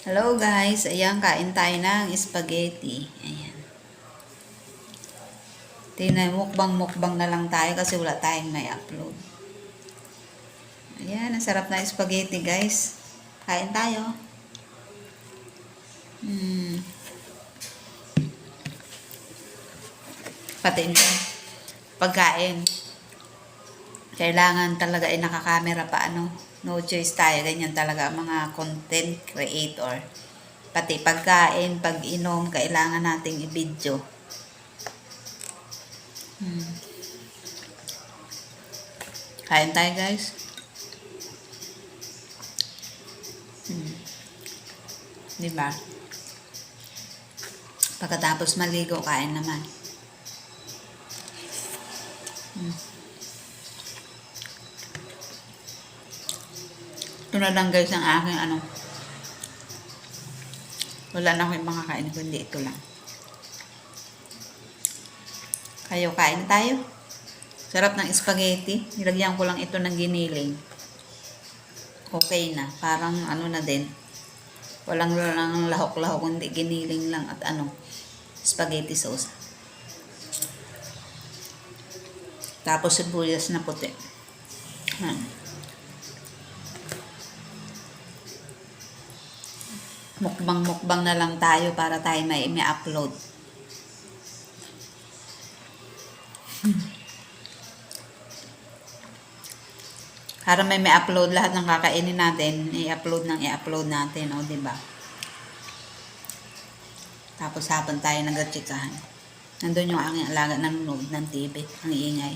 Hello guys, ayan, kain tayo ng spaghetti. Ayan. Tingnan, mukbang na lang tayo kasi wala tayong may upload. Ayan, ang sarap na spaghetti guys. Kain tayo. Pati na pagkain. Kailangan talaga ay nakakamera pa ano. No choice tayo, ganyan talaga ang mga content creator. Pati pagkain, pag-inom, kailangan nating i-video. Kain tayo guys. Diba? Pagkatapos maligo, kain naman. Ito na lang guys ang aking ano. Wala na akong mga kain, kundi ito lang. Kayo, kain tayo. Sarap ng spaghetti. Nilagyan ko lang ito ng giniling. Okay na. Parang ano na din. Walang lahok-lahok, kundi giniling lang at ano, spaghetti sauce. Tapos sibuyas na puti. Mukbang na lang tayo para tayo may upload. Para may upload lahat ng kakainin natin, i-upload natin, o diba? Tapos habang tayo nag-chikahan. Nandun yung aking alaga nanonood ng TV, ang iingay.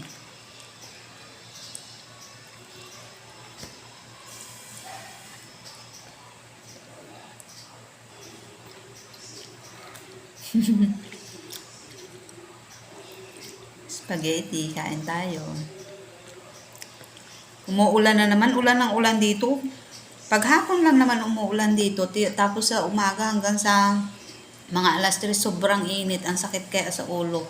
Spaghetti, kain tayo. Umuulan na naman, ulan ng ulan dito. Paghapon lang naman umuulan dito, tapos sa umaga hanggang sa mga alas 3, sobrang init, ang sakit kaya sa ulo.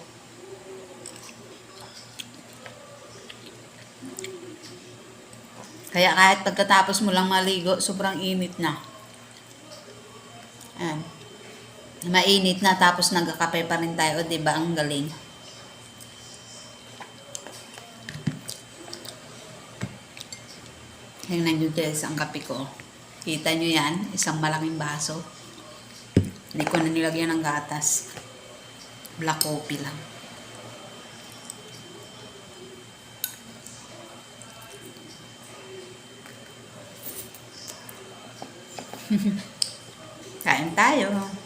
Kaya kahit pagkatapos mo lang maligo, sobrang init na. Ayan. Mainit na tapos nagkakape pa rin tayo, 'di ba? Ang galing. Tingnan nyo guys ang kape ko. Kita nyo yan, isang malaking baso. Hindi ko na nilagyan ng gatas. Black coffee lang. Kain tayo.